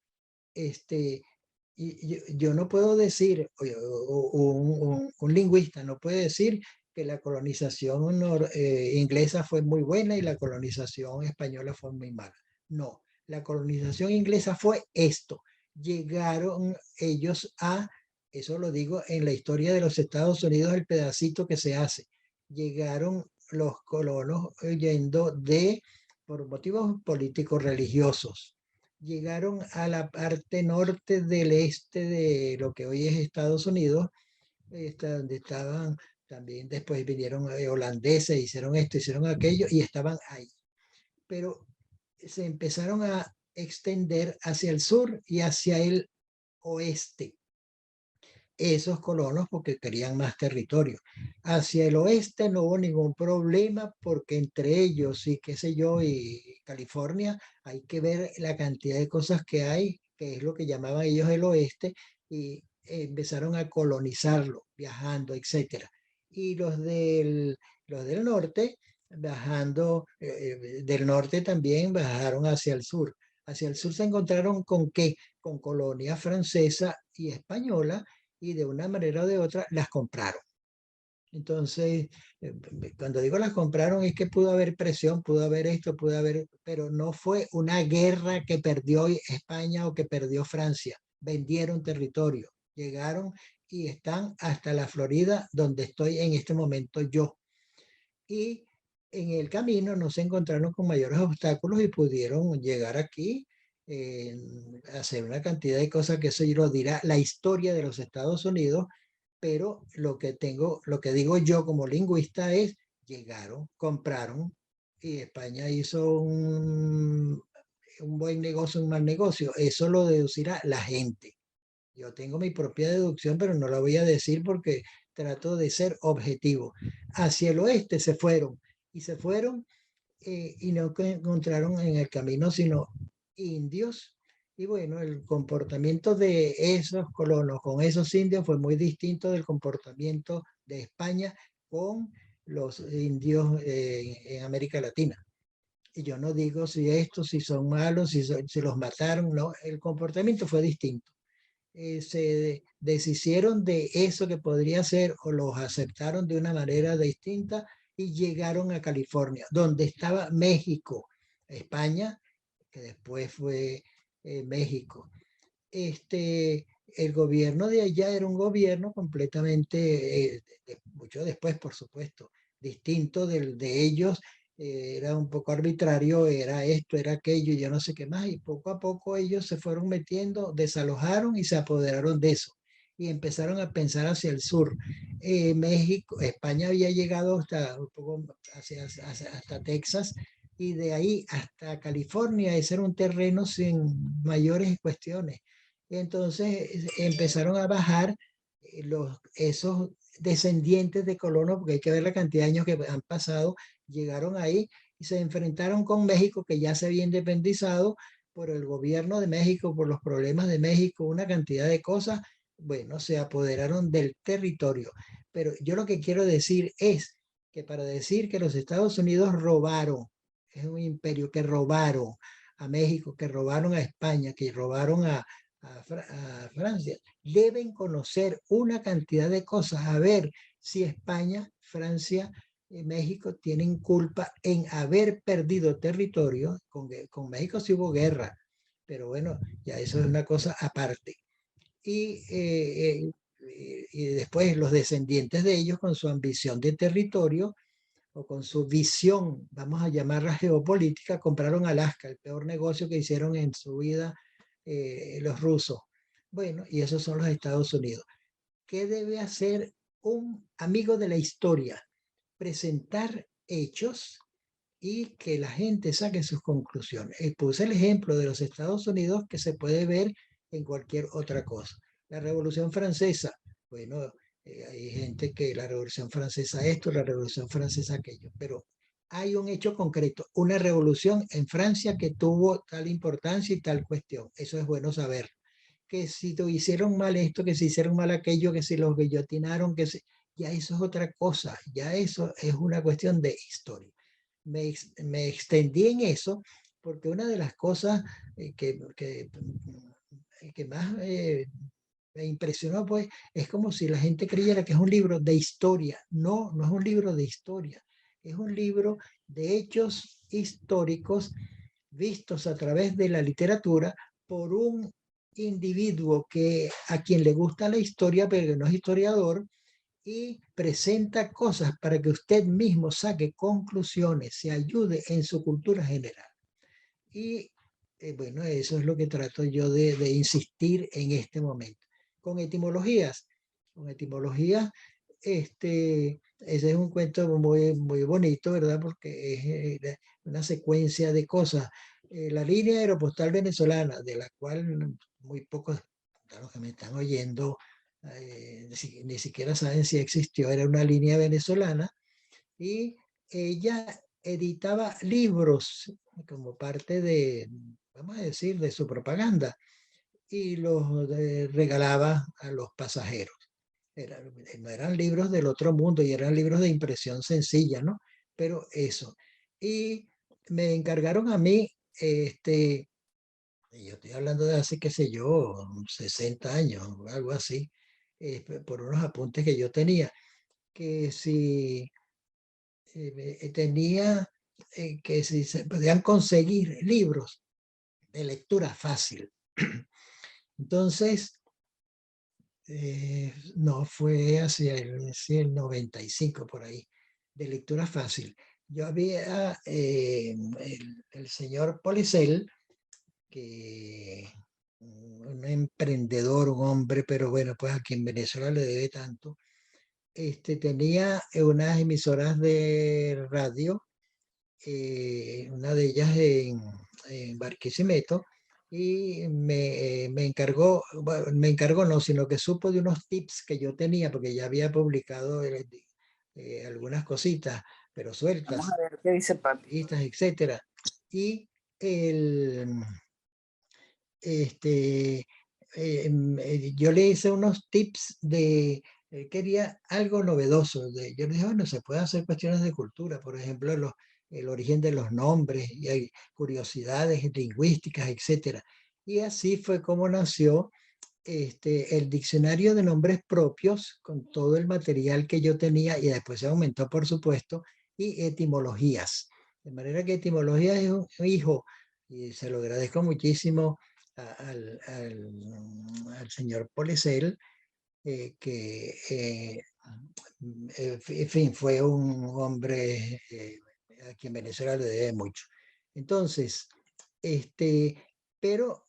Y yo no puedo decir, un lingüista no puede decir que la colonización inglesa fue muy buena y la colonización española fue muy mala. No, la colonización inglesa fue esto. Llegaron ellos eso lo digo en la historia de los Estados Unidos, el pedacito que se hace. Llegaron los colonos por motivos políticos religiosos. Llegaron a la parte norte del este de lo que hoy es Estados Unidos, donde estaban, también después vinieron holandeses, hicieron esto, hicieron aquello y estaban ahí. Pero se empezaron a extender hacia el sur y hacia el oeste esos colonos porque querían más territorio. Hacia el oeste no hubo ningún problema porque entre ellos y qué sé yo y California hay que ver la cantidad de cosas que hay, que es lo que llamaban ellos el oeste, y empezaron a colonizarlo, viajando, etcétera. Y los del norte, bajando del norte también bajaron hacia el sur. Hacia el sur se encontraron con qué? Con colonia francesa y española, y de una manera o de otra las compraron. Entonces, cuando digo las compraron es que pudo haber presión, pudo haber esto, pudo haber, pero no fue una guerra que perdió España o que perdió Francia. Vendieron territorio, llegaron y están hasta la Florida, donde estoy en este momento yo. Y en el camino no se encontraron con mayores obstáculos y pudieron llegar aquí, hacer una cantidad de cosas que eso lo dirá la historia de los Estados Unidos, pero lo que digo yo como lingüista es, llegaron, compraron, y España hizo un buen negocio, un mal negocio. Eso lo deducirá la gente. Yo tengo mi propia deducción, pero no la voy a decir porque trato de ser objetivo. Hacia el oeste se fueron, y no encontraron en el camino sino indios. Y bueno, el comportamiento de esos colonos con esos indios fue muy distinto del comportamiento de España con los indios en América Latina. Y yo no digo si estos, si son malos, si los mataron, no, el comportamiento fue distinto. Se deshicieron de eso que podría ser o los aceptaron de una manera distinta y llegaron a California, donde estaba México, España, que después fue México. El gobierno de allá era un gobierno completamente, mucho después, por supuesto, distinto del de ellos. Era un poco arbitrario, era esto, era aquello, yo no sé qué más, y poco a poco ellos se fueron metiendo, desalojaron y se apoderaron de eso, y empezaron a pensar hacia el sur. México, España había llegado hasta, un poco hasta Texas, y de ahí hasta California, ese era un terreno sin mayores cuestiones. Entonces empezaron a bajar esos descendientes de colonos, porque hay que ver la cantidad de años que han pasado, llegaron ahí y se enfrentaron con México, que ya se había independizado por el gobierno de México, por los problemas de México, una cantidad de cosas. Bueno, se apoderaron del territorio. Pero yo lo que quiero decir es que para decir que los Estados Unidos robaron, es un imperio que robaron a México, que robaron a España, que robaron a Francia, deben conocer una cantidad de cosas, a ver si España, Francia y México tienen culpa en haber perdido territorio. Con México sí hubo guerra, pero bueno, ya eso es una cosa aparte. Y después los descendientes de ellos, con su ambición de territorio o con su visión, vamos a llamarla geopolítica, compraron Alaska, el peor negocio que hicieron en su vida los rusos. Bueno, y esos son los Estados Unidos. ¿Qué debe hacer un amigo de la historia? Presentar hechos y que la gente saque sus conclusiones. Puse el ejemplo de los Estados Unidos, que se puede ver en cualquier otra cosa. La Revolución Francesa, bueno, hay gente que la Revolución Francesa esto, la Revolución Francesa aquello, pero hay un hecho concreto, una revolución en Francia que tuvo tal importancia y tal cuestión. Eso es bueno saber. Que si hicieron mal esto, que si hicieron mal aquello, que si los guillotinaron, ya eso es otra cosa, ya eso es una cuestión de historia. Me extendí en eso porque una de las cosas que más me impresionó, pues, es como si la gente creyera que es un libro de historia. No, no es un libro de historia, es un libro de hechos históricos vistos a través de la literatura por un individuo a quien le gusta la historia, pero que no es historiador, y presenta cosas para que usted mismo saque conclusiones, se ayude en su cultura general. Y bueno, eso es lo que trato yo de insistir en este momento. Con etimologías, ese es un cuento muy, muy bonito, ¿verdad? Porque es una secuencia de cosas. La línea aeropostal venezolana, de la cual muy pocos de los que me están oyendo ni siquiera saben si existió, era una línea venezolana, y ella editaba libros como parte de, vamos a decir, de su propaganda, y los regalaba a los pasajeros. No eran libros del otro mundo, y eran libros de impresión sencilla, ¿no? Pero eso. Y me encargaron a mí, yo estoy hablando de hace, qué sé yo, 60 años, algo así. por unos apuntes que yo tenía, que si que si se podían conseguir libros de lectura fácil. Entonces, no, fue hacia el 95 por ahí, de lectura fácil. Yo había, el señor Policel, que un emprendedor, un hombre, pero bueno, pues aquí en Venezuela le debe tanto, tenía unas emisoras de radio, una de ellas en Barquisimeto, y me encargó, bueno, me encargó no, sino que supo de unos tips que yo tenía, porque ya había publicado algunas cositas, pero Vamos a sueltas, ver qué dice Pati. etcétera. Y el, yo le hice unos tips de, quería algo novedoso. Yo le dije, bueno, se pueden hacer cuestiones de cultura, por ejemplo, el origen de los nombres, y hay curiosidades lingüísticas, etcétera. Y así fue como nació el diccionario de nombres propios, con todo el material que yo tenía, y después se aumentó, por supuesto, y etimologías. De manera que etimología es un hijo, y se lo agradezco muchísimo al señor Policel, que en fin, fue un hombre a quien Venezuela le debe mucho. Entonces, pero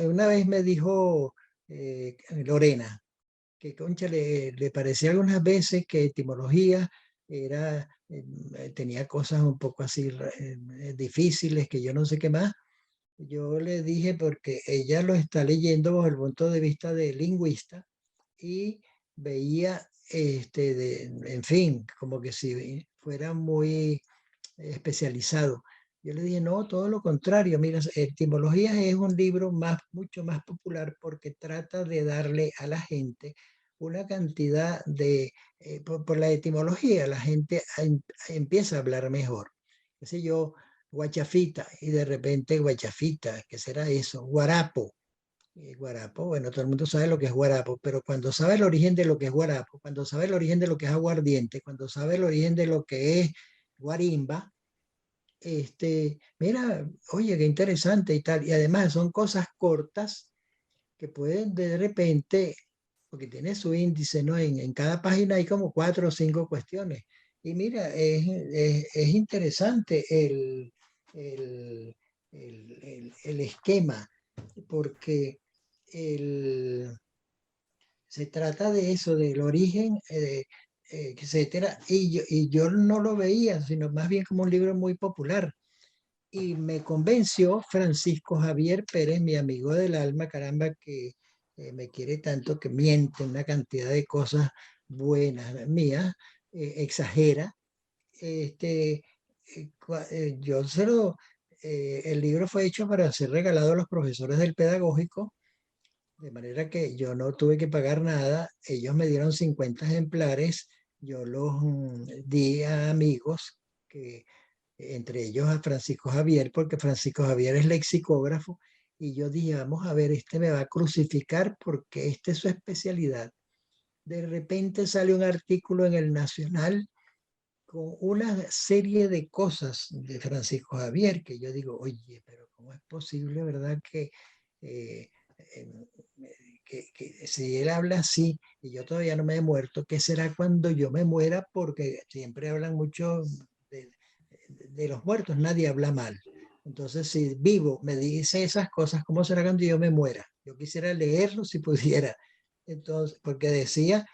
una vez me dijo Lorena, que concha le parecía algunas veces que etimología tenía cosas un poco así difíciles, que yo no sé qué más. Yo le dije porque ella lo está leyendo bajo el punto de vista de lingüista y veía, en fin, como que si fuera muy especializado. Yo le dije, no, todo lo contrario. Mira, Etimologías es un libro mucho más popular porque trata de darle a la gente una cantidad de, por la etimología, la gente empieza a hablar mejor. Qué sé yo, guachafita, y de repente guachafita, ¿qué será eso? Guarapo. Guarapo, bueno, todo el mundo sabe lo que es guarapo, pero cuando sabe el origen de lo que es guarapo, cuando sabe el origen de lo que es aguardiente, cuando sabe el origen de lo que es guarimba, mira, oye, qué interesante y tal. Y además son cosas cortas que pueden de repente, porque tiene su índice, ¿no? En cada página hay como 4 o 5 cuestiones. Y mira, es interesante el, el esquema, porque se trata de eso, del origen, etcétera. Y yo no lo veía, sino más bien como un libro muy popular. Y me convenció Francisco Javier Pérez, mi amigo del alma, caramba, que me quiere tanto, que miente una cantidad de cosas buenas mías, exagera. Este, yo el libro fue hecho para ser regalado a los profesores del pedagógico, de manera que yo no tuve que pagar nada. Ellos me dieron 50 ejemplares, yo los di a amigos que entre ellos a Francisco Javier, porque Francisco Javier es lexicógrafo, y yo dije, vamos a ver, este me va a crucificar porque esta es su especialidad. De repente sale un artículo en el Nacional con una serie de cosas de Francisco Javier, que yo digo, oye, pero ¿cómo es posible, verdad, eh, eh, que si él habla así y yo todavía no me he muerto, ¿qué será cuando yo me muera? Porque siempre hablan mucho de los muertos, nadie habla mal. Entonces, si vivo me dice esas cosas, ¿cómo será cuando yo me muera? Yo quisiera leerlo si pudiera. Entonces, porque decía,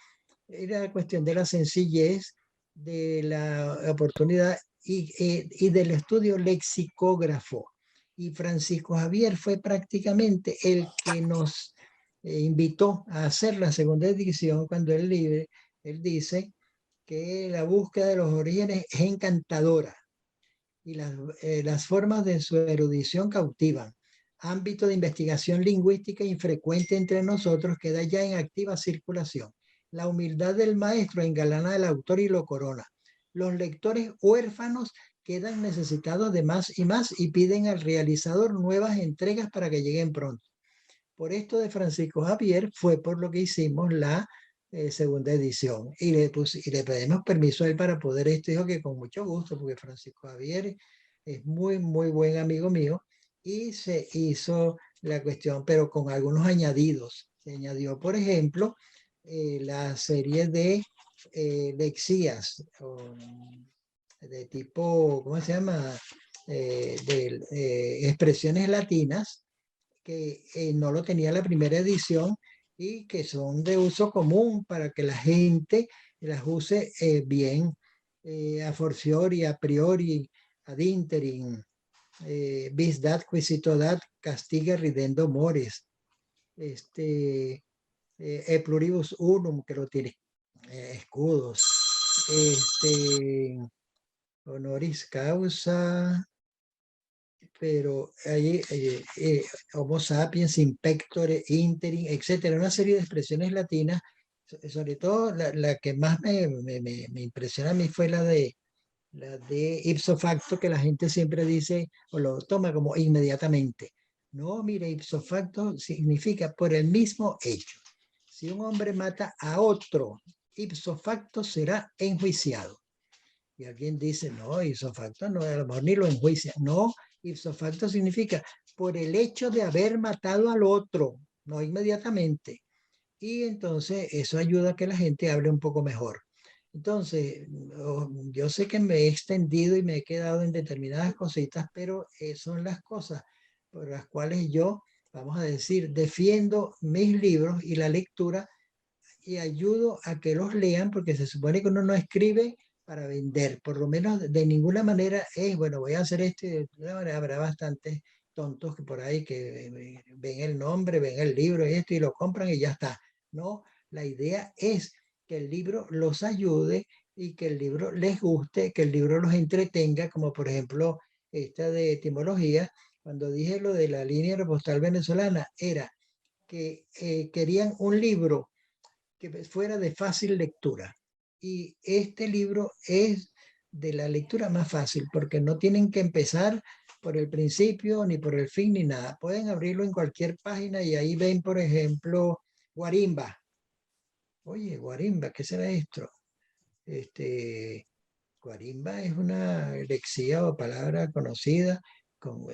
era cuestión de la sencillez, de la oportunidad y del estudio lexicógrafo. Y Francisco Javier fue prácticamente el que nos invitó a hacer la segunda edición cuando él dice que la búsqueda de los orígenes es encantadora y las formas de su erudición cautivan. Ámbito de investigación lingüística infrecuente entre nosotros queda ya en activa circulación. La humildad del maestro engalana al autor y lo corona. Los lectores huérfanos quedan necesitados de más y piden al realizador nuevas entregas para que lleguen pronto. Por esto de Francisco Javier fue por lo que hicimos segunda edición. Y le pedimos permiso a él para poder esto. Dijo que con mucho gusto, porque Francisco Javier es muy, muy buen amigo mío. Y se hizo la cuestión, pero con algunos añadidos. Se añadió, por ejemplo, la serie de lexías, de tipo, ¿cómo se llama? Expresiones latinas, que no lo tenía la primera edición y que son de uso común para que la gente las use bien, a fortiori, a priori, ad interim, bis dat, quisito dat, castiga ridendo mores, e pluribus unum, que lo tiene, escudos, honoris causa, pero ahí Homo sapiens, impectore, interim, etcétera, una serie de expresiones latinas. Sobre todo la que más me impresiona a mí fue la de ipso facto, que la gente siempre dice o lo toma como inmediatamente. No, mire, ipso facto significa por el mismo hecho. Si un hombre mata a otro, ipso facto será enjuiciado. Y alguien dice, no, ipso facto no, a lo mejor ni lo enjuicia. No, ipso facto significa por el hecho de haber matado al otro, no inmediatamente. Y entonces eso ayuda a que la gente hable un poco mejor. Entonces, yo sé que me he extendido y me he quedado en determinadas cositas, pero son las cosas por las cuales yo, vamos a decir, defiendo mis libros y la lectura y ayudo a que los lean, porque se supone que uno no escribe para vender, por lo menos de ninguna manera es, bueno, voy a hacer esto, y de alguna manera habrá bastantes tontos que por ahí que ven el nombre, ven el libro y esto y lo compran y ya está. No, la idea es que el libro los ayude y que el libro les guste, que el libro los entretenga, como por ejemplo esta de etimología, cuando dije lo de la línea postal venezolana, era que querían un libro que fuera de fácil lectura. Y este libro es de la lectura más fácil, porque no tienen que empezar por el principio, ni por el fin, ni nada. Pueden abrirlo en cualquier página y ahí ven, por ejemplo, guarimba. Oye, guarimba, ¿qué será esto? Guarimba es una lexía o palabra conocida, con,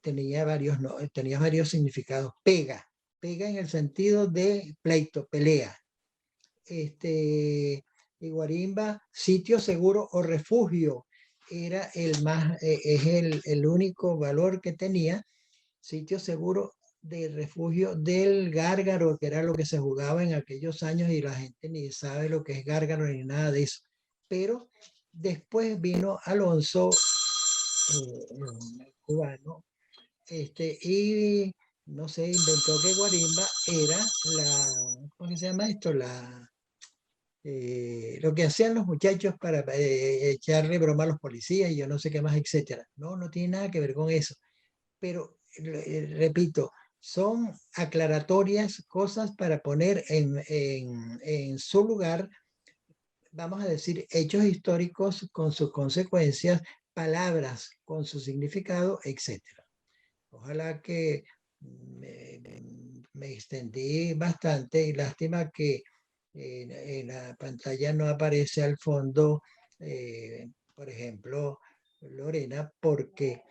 tenía varios significados. Pega, pega en el sentido de pleito, pelea. Y guarimba, sitio seguro o refugio, era es el único valor que tenía, sitio seguro de refugio del gárgaro, que era lo que se jugaba en aquellos años y la gente ni sabe lo que es gárgaro ni nada de eso. Pero después vino Alonso, cubano, y no sé, inventó que guarimba era ¿cómo se llama esto? Lo que hacían los muchachos para echarle broma a los policías y yo no sé qué más, etcétera. No, no tiene nada que ver con eso. Pero, repito, son aclaratorias, cosas para poner en su lugar, vamos a decir, hechos históricos con sus consecuencias, palabras con su significado, etcétera. Ojalá que me extendí bastante y lástima que en la pantalla no aparece al fondo, por ejemplo, Lorena, porque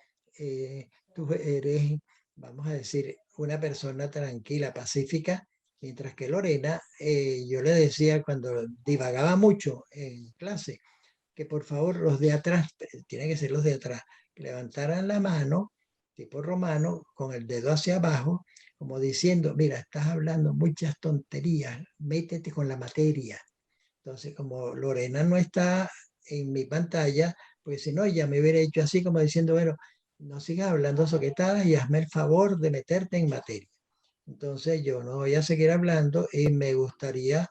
tú eres, vamos a decir, una persona tranquila, pacífica, mientras que Lorena, yo le decía cuando divagaba mucho en clase, que por favor los de atrás, tienen que ser los de atrás, que levantaran la mano, tipo romano, con el dedo hacia abajo, como diciendo, mira, estás hablando muchas tonterías, métete con la materia. Entonces, como Lorena no está en mi pantalla, pues si no, ya me hubiera hecho así como diciendo, bueno, no sigas hablando soquetadas y hazme el favor de meterte en materia. Entonces yo no voy a seguir hablando y me gustaría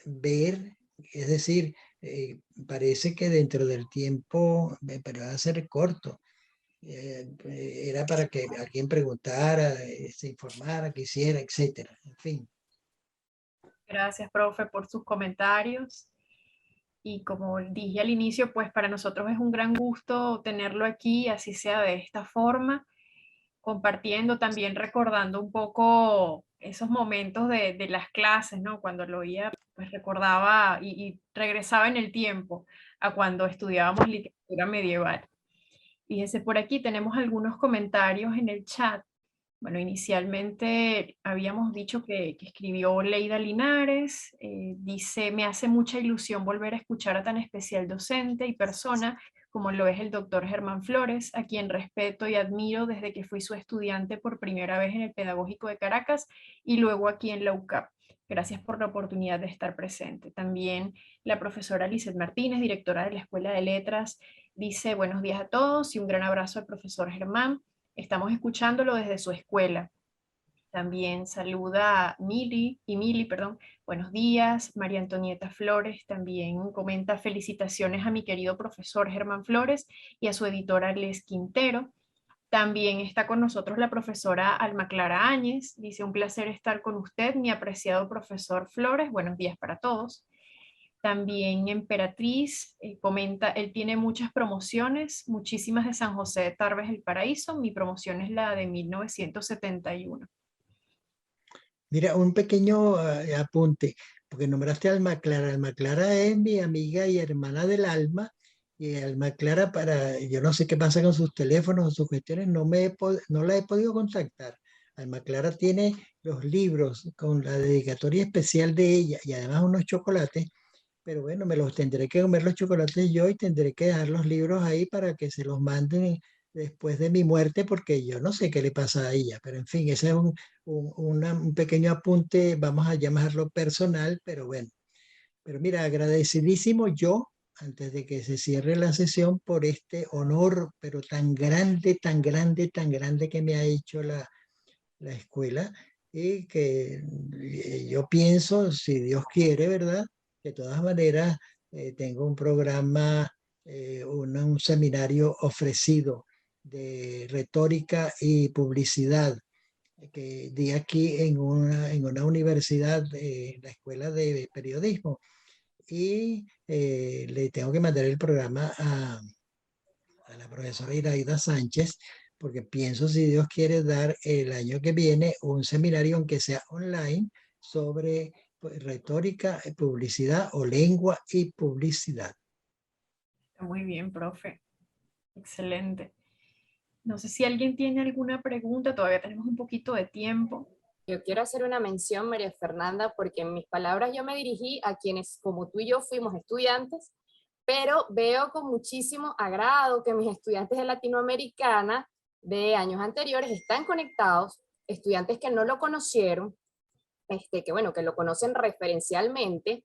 ver, es decir, parece que dentro del tiempo, pero va a ser corto, era para que alguien preguntara, se informara, quisiera, etcétera. En fin. Gracias, profe, por sus comentarios. Y como dije al inicio, pues para nosotros es un gran gusto tenerlo aquí, así sea de esta forma. compartiendo, también recordando un poco esos momentos de las clases, ¿no? Cuando lo oía, pues recordaba y regresaba en el tiempo a cuando estudiábamos literatura medieval. Fíjese, por aquí tenemos algunos comentarios en el chat. Bueno, inicialmente habíamos dicho que escribió Leida Linares, dice, me hace mucha ilusión volver a escuchar a tan especial docente y persona como lo es el doctor Germán Flores, a quien respeto y admiro desde que fui su estudiante por primera vez en el Pedagógico de Caracas y luego aquí en la UCAP. Gracias por la oportunidad de estar presente. También la profesora Lizeth Martínez, directora de la Escuela de Letras, dice, buenos días a todos y un gran abrazo al profesor Germán. Estamos escuchándolo desde su escuela. También saluda a Mili, perdón. Buenos días. María Antonieta Flores también comenta felicitaciones a mi querido profesor Germán Flores y a su editora Les Quintero. También está con nosotros la profesora Alma Clara Áñez. Dice, un placer estar con usted, mi apreciado profesor Flores. Buenos días para todos. También Emperatriz comenta, él tiene muchas promociones, muchísimas de San José de Tarbes el Paraíso. Mi promoción es la de 1971. Mira, un pequeño apunte, porque nombraste a Alma Clara. Alma Clara es mi amiga y hermana del alma. Y Alma Clara, yo no sé qué pasa con sus teléfonos o sus cuestiones, no la he podido contactar. Alma Clara tiene los libros con la dedicatoria especial de ella y además unos chocolates, pero bueno, me los tendré que comer los chocolates yo y tendré que dejar los libros ahí para que se los manden después de mi muerte, porque yo no sé qué le pasa a ella. Pero en fin, ese es un pequeño apunte, vamos a llamarlo personal, pero bueno. Pero mira, agradecidísimo yo, antes de que se cierre la sesión, por este honor, pero tan grande, tan grande, tan grande que me ha hecho la escuela y que yo pienso, si Dios quiere, ¿verdad? De todas maneras, tengo un programa, un seminario ofrecido de retórica y publicidad que di aquí en una universidad, la Escuela de Periodismo, y le tengo que mandar el programa a la profesora Iraida Sánchez, porque pienso, si Dios quiere, dar el año que viene un seminario, aunque sea online, sobre pues, retórica, publicidad o lengua y publicidad. Muy bien, profe. Excelente. No sé si alguien tiene alguna pregunta, todavía tenemos un poquito de tiempo. Yo quiero hacer una mención, María Fernanda, porque en mis palabras yo me dirigí a quienes, como tú y yo, fuimos estudiantes, pero veo con muchísimo agrado que mis estudiantes de Latinoamericana de años anteriores están conectados, estudiantes que no lo conocieron, que bueno, que lo conocen referencialmente,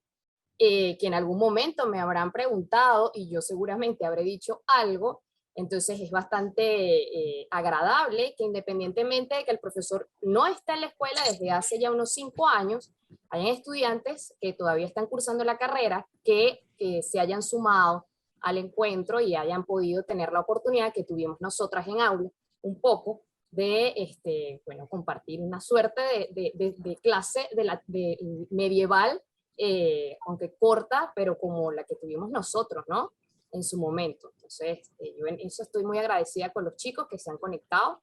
que en algún momento me habrán preguntado y yo seguramente habré dicho algo. Entonces es bastante agradable que, independientemente de que el profesor no está en la escuela desde hace ya unos 5 años, hayan estudiantes que todavía están cursando la carrera que se hayan sumado al encuentro y hayan podido tener la oportunidad que tuvimos nosotras en aula, un poco de bueno, compartir una suerte de clase de medieval, aunque corta, pero como la que tuvimos nosotros, ¿no? En su momento. Entonces, yo en eso estoy muy agradecida con los chicos que se han conectado.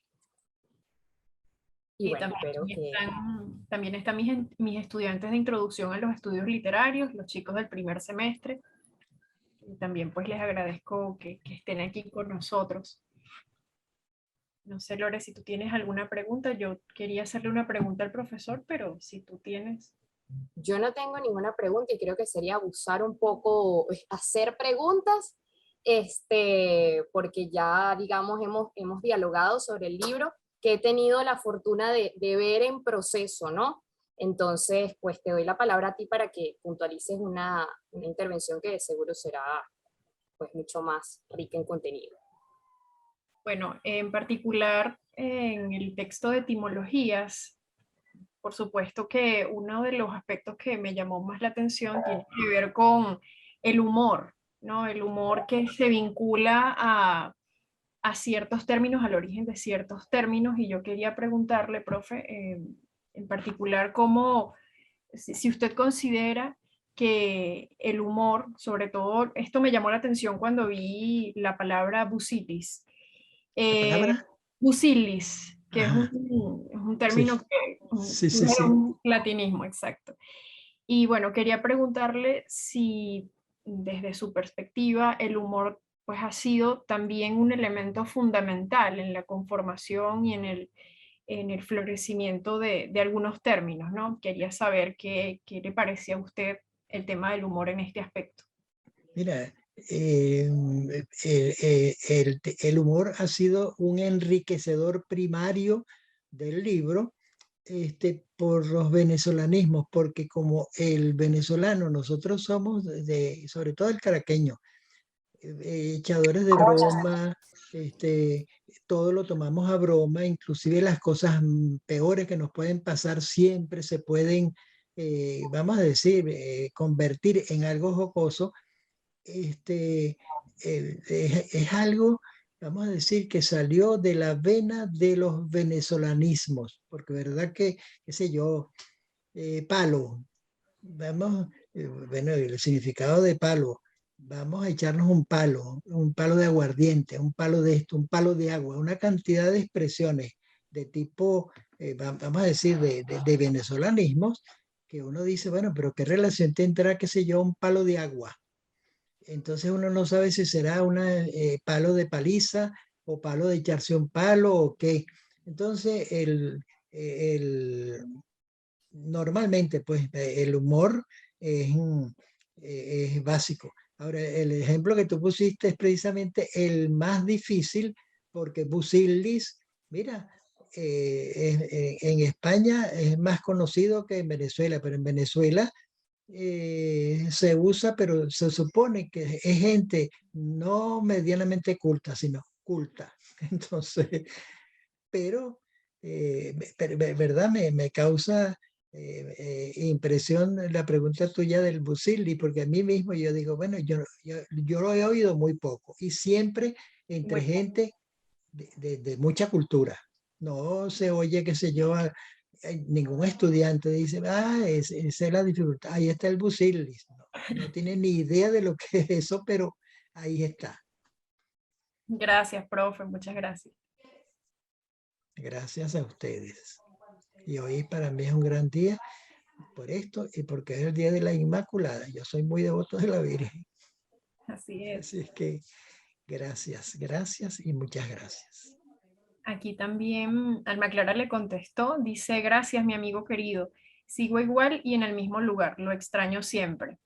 Y Y bueno, espero que... también están mis estudiantes de introducción a los estudios literarios, los chicos del primer semestre. Y también pues les agradezco que estén aquí con nosotros. No sé, Lore, si tú tienes alguna pregunta. Yo quería hacerle una pregunta al profesor, pero si tú tienes... Yo no tengo ninguna pregunta y creo que sería abusar un poco, hacer preguntas, porque ya, digamos, hemos dialogado sobre el libro que he tenido la fortuna de ver en proceso, ¿no? Entonces, pues te doy la palabra a ti para que puntualices una intervención que de seguro será pues mucho más rica en contenido. Bueno, en particular en el texto de etimologías, por supuesto que uno de los aspectos que me llamó más la atención tiene que ver con el humor, ¿no? El humor que se vincula a ciertos términos, al origen de ciertos términos, y yo quería preguntarle, profe, en particular, si usted considera que el humor, sobre todo, esto me llamó la atención cuando vi la palabra busilis. ¿La palabra? Busilis, que es Ajá, un sí, término que, sí, sí, sí. un latinismo, exacto. Y bueno, quería preguntarle si desde su perspectiva el humor pues ha sido también un elemento fundamental en la conformación y en el florecimiento de algunos términos, ¿no? Quería saber qué le parecía a usted el tema del humor en este aspecto. Mira, el humor ha sido un enriquecedor primario del libro, por los venezolanismos, porque como el venezolano, nosotros somos sobre todo el caraqueño, echadores de broma, este, todo lo tomamos a broma, inclusive las cosas peores que nos pueden pasar siempre se pueden, vamos a decir, convertir en algo jocoso. este, es algo, vamos a decir, que salió de la vena de los venezolanismos, porque verdad que, qué sé yo, palo, vamos, bueno, el significado de palo, vamos a echarnos un palo de aguardiente, un palo de esto, un palo de agua, una cantidad de expresiones de tipo, vamos a decir, de venezolanismos, que uno dice, bueno, pero ¿qué relación tendrá, qué sé yo, un palo de agua? Entonces uno no sabe si será un palo de paliza o palo de echarse un palo o qué. Entonces normalmente pues el humor es, es básico. Ahora, el ejemplo que tú pusiste es precisamente el más difícil porque Busillis, mira, en España es más conocido que en Venezuela, pero en Venezuela se usa, pero se supone que es gente no medianamente culta, sino culta. Entonces, pero, ¿verdad? Me causa impresión la pregunta tuya del Busili, porque a mí mismo yo digo, bueno, yo lo he oído muy poco y siempre entre Muy gente de mucha cultura. No se oye, qué sé yo, ningún estudiante dice, esa es la dificultad, ahí está el Busilis. No, no tiene ni idea de lo que es eso, pero ahí está. Gracias, profe, muchas gracias. Gracias a ustedes. Y hoy para mí es un gran día por esto y porque es el Día de la Inmaculada. Yo soy muy devoto de la Virgen. Así es. Así es que gracias, gracias y muchas gracias. Aquí también Alma Clara le contestó, dice, gracias mi amigo querido, sigo igual y en el mismo lugar, lo extraño siempre.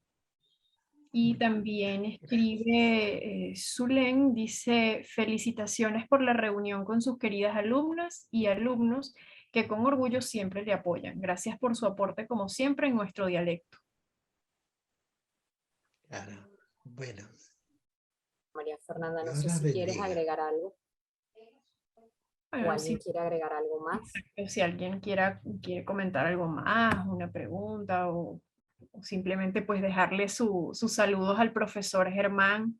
Y también Gracias. escribe Zulén, dice, felicitaciones por la reunión con sus queridas alumnas y alumnos que con orgullo siempre le apoyan. Gracias por su aporte como siempre en nuestro dialecto. Claro. Bueno, María Fernanda, no Dios sé las si quieres bendiga. agregar algo o Bueno, alguien sí, quiere agregar algo más. exacto, si alguien quiere comentar algo más, una pregunta o simplemente pues dejarle sus saludos al profesor Germán.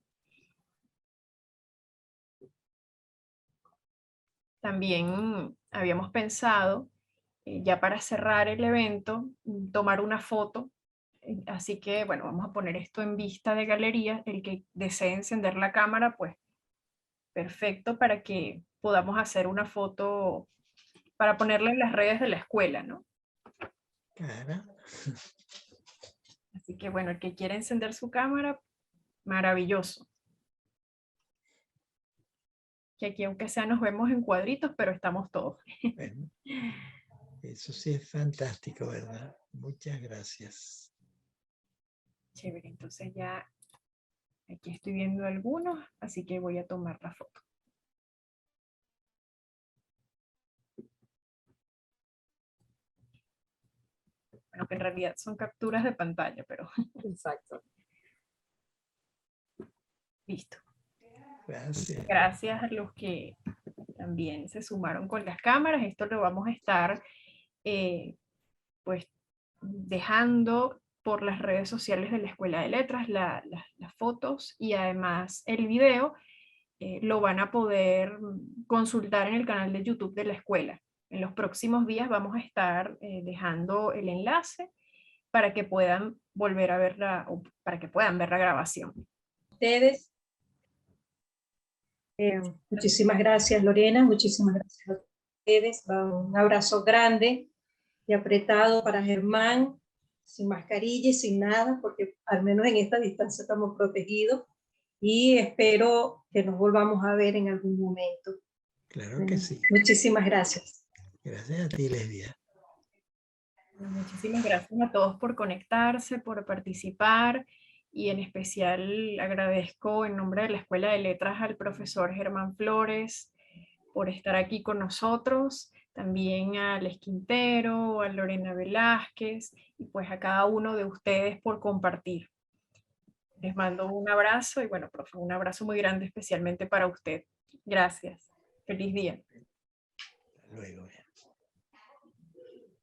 También habíamos pensado, ya para cerrar el evento, tomar una foto. Así que, bueno, vamos a poner esto en vista de galería. El que desee encender la cámara, pues perfecto para que podamos hacer una foto para ponerla en las redes de la escuela, ¿no? Cara. Así que, bueno, el que quiera encender su cámara, maravilloso. Que aquí, aunque sea, nos vemos en cuadritos, pero estamos todos. Bueno, eso sí es fantástico, ¿verdad? Muchas gracias. Chévere, entonces ya aquí estoy viendo algunos, así que voy a tomar la foto. Bueno, que en realidad son capturas de pantalla, pero Exacto. listo. Gracias. Gracias a los que también se sumaron con las cámaras. Esto lo vamos a estar pues dejando por las redes sociales de la Escuela de Letras, las fotos y además el video lo van a poder consultar en el canal de YouTube de la escuela. En los próximos días vamos a estar dejando el enlace para que puedan volver a verla o para que puedan ver la grabación. Ustedes. Muchísimas gracias, Lorena. Muchísimas gracias. ustedes. Un abrazo grande y apretado para Germán, sin mascarilla y sin nada, porque al menos en esta distancia estamos protegidos, y espero que nos volvamos a ver en algún momento. Claro que sí. Muchísimas gracias. Gracias a ti, Lesbia. Muchísimas gracias a todos por conectarse, por participar, y en especial agradezco en nombre de la Escuela de Letras al profesor Germán Flores por estar aquí con nosotros, también a Les Quintero, a Lorena Velázquez, y pues a cada uno de ustedes por compartir. Les mando un abrazo y bueno, profe, un abrazo muy grande especialmente para usted. Gracias. Feliz día. Hasta luego.